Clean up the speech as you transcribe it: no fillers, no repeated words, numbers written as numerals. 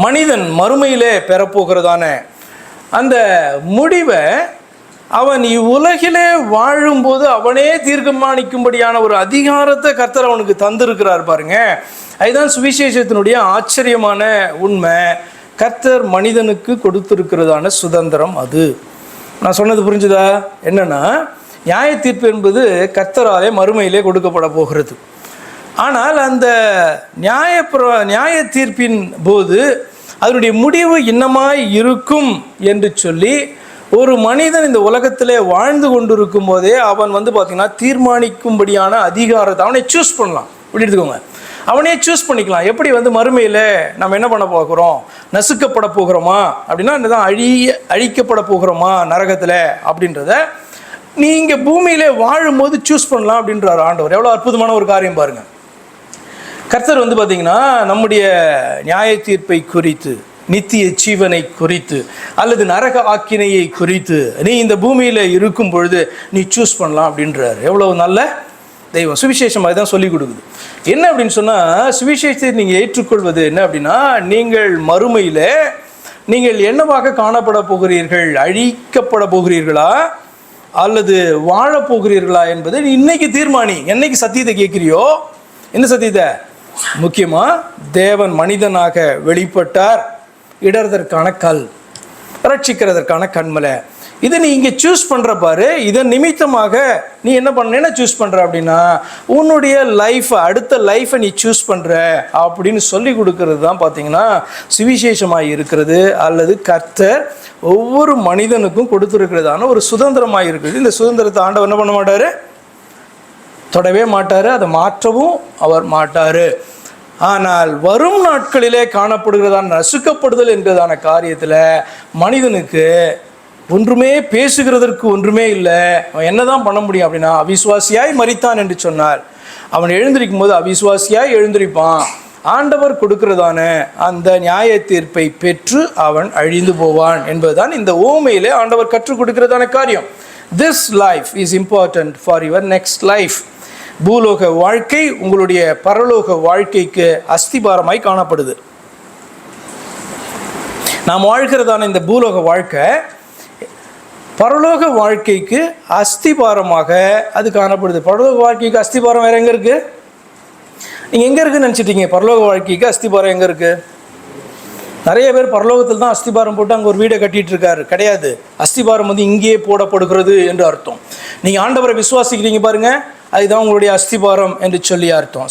மனிதன் மறுமையிலே பெறப்போகிறதான அந்த முடிவை அவன் இவ்வுலகிலே வாழும்போது அவனே தீர்மானிக்கும்படியான ஒரு அதிகாரத்தை கர்த்தர் அவனுக்கு தந்திருக்கிறார் பாருங்க. அதுதான் சுவிசேஷத்தினுடைய ஆச்சரியமான உண்மை. கர்த்தர் மனிதனுக்கு கொடுத்திருக்கிறதான சுதந்திரம் அது. நான் சொன்னது புரிஞ்சுதா? என்னன்னா, நியாய தீர்ப்பு என்பது கர்த்தராலே மறுமையிலே கொடுக்கப்பட போகிறது. ஆனால் அந்த நியாய தீர்ப்பின் போது அதனுடைய முடிவு இன்னமாய் இருக்கும் என்று சொல்லி ஒரு மனிதன் இந்த உலகத்திலே வாழ்ந்து கொண்டிருக்கும் போதே அவன் பார்த்திங்கன்னா தீர்மானிக்கும்படியான அதிகாரத்தை அவனை சூஸ் பண்ணலாம். இப்படி எடுத்துக்கோங்க, அவனே சூஸ் பண்ணிக்கலாம். எப்படி மறுமையில் நம்ம என்ன பண்ண போகிறோம், நசுக்கப்பட போகிறோமா அப்படின்னா என்னதான் அழிக்கப்பட போகிறோமா நரகத்தில் அப்படின்றத நீங்கள் பூமியிலே வாழும்போது சூஸ் பண்ணலாம் அப்படின்றார் ஆண்டவர். எவ்வளோ அற்புதமான ஒரு காரியம் பாருங்கள். கர்த்தர் பார்த்திங்கன்னா நம்முடைய நியாய தீர்ப்பை குறித்து, நித்திய ஜீவனை குறித்து அல்லது நரக ஆக்கினையை குறித்து நீ இந்த பூமியில் இருக்கும் பொழுது நீ சூஸ் பண்ணலாம் அப்படின்றார். எவ்வளோ நல்ல தெய்வம்! சுவிசேஷம் அதுதான் சொல்லிக் கொடுக்குது. என்ன அப்படின்னு சொன்னால், சுவிசேஷத்தை நீங்கள் ஏற்றுக்கொள்வது என்ன அப்படின்னா, நீங்கள் மறுமையில் நீங்கள் என்னவாக காணப்பட போகிறீர்கள், அழிக்கப்பட போகிறீர்களா அல்லது வாழப்போகிறீர்களா என்பதை நீ இன்னைக்கு தீர்மானி. என்னைக்கு சத்தியத்தை கேட்குறியோ, என்ன சத்தியத்தை? முக்கியமாக தேவன் மனிதனாக வெளிப்பட்டார், இடறதற்கான கல், ரட்சிக்கிறதற்கான கண்மலை. இதை நீ இங்கே சூஸ் பண்ணுற பாரு. இதன் நிமித்தமாக நீ என்ன சூஸ் பண்ணுற அப்படின்னா, உன்னுடைய லைஃப்பை, அடுத்த லைஃப்பை நீ சூஸ் பண்ணுற அப்படின்னு சொல்லி கொடுக்கறது தான் பார்த்திங்கன்னா சுவிசேஷமாக இருக்கிறது. அல்லது கர்த்தர் ஒவ்வொரு மனிதனுக்கும் கொடுத்துருக்கிறதான ஒரு சுதந்திரமாக இருக்குது. இந்த சுதந்திரத்தை ஆண்டவர் என்ன பண்ண மாட்டார், தொடவே மாட்டார், அதை மாற்றவும் அவர் மாட்டார். ஆனால் வரும் நாட்களிலே காணப்படுகிறதான நசுக்கப்படுதல் என்றதான காரியத்தில் மனிதனுக்கு ஒன்றுமே பேசுகிறதற்கு ஒன்றுமே இல்லை. அவன் என்ன தான் பண்ண முடியும் அப்படின்னா, அவிசுவாசியாய் மரித்தான் என்று சொன்னார். அவன் எழுந்திருக்கும் போது அவிசுவாசியாய் எழுந்திருப்பான். ஆண்டவர் கொடுக்கிறதான அந்த நியாய தீர்ப்பை பெற்று அவன் அழிந்து போவான் என்பதுதான் இந்த ஓமையிலே ஆண்டவர் கற்றுக் கொடுக்கிறதான காரியம். This life is important for your next life. பூலோக வாழ்க்கை உங்களுடைய பரலோக வாழ்க்கைக்கு அஸ்திபாரமாய் காணப்படுது. நாம் வாழ்கிறதான இந்த பூலோக வாழ்க்கை பரலோக வாழ்க்கைக்கு அஸ்திபாரமாக அது காணப்படுது. பரலோக வாழ்க்கைக்கு அஸ்திபாரம் வேற எங்கே இருக்குது? நீங்கள் எங்கே இருக்குன்னு நினச்சிட்டீங்க? பரலோக வாழ்க்கைக்கு அஸ்திபாரம் எங்கே இருக்குது? நிறைய பேர் பரலோகத்தில் தான் அஸ்திபாரம் போட்டு அங்கே ஒரு வீடை கட்டிகிட்டு இருக்காரு. கிடையாது. அஸ்திபாரம் இங்கேயே போடப்படுகிறது என்று அர்த்தம். நீங்கள் ஆண்டவரை விசுவாசிக்கிறீங்க பாருங்கள், அதுதான் உங்களுடைய அஸ்திபாரம் என்று சொல்லி அர்த்தம்.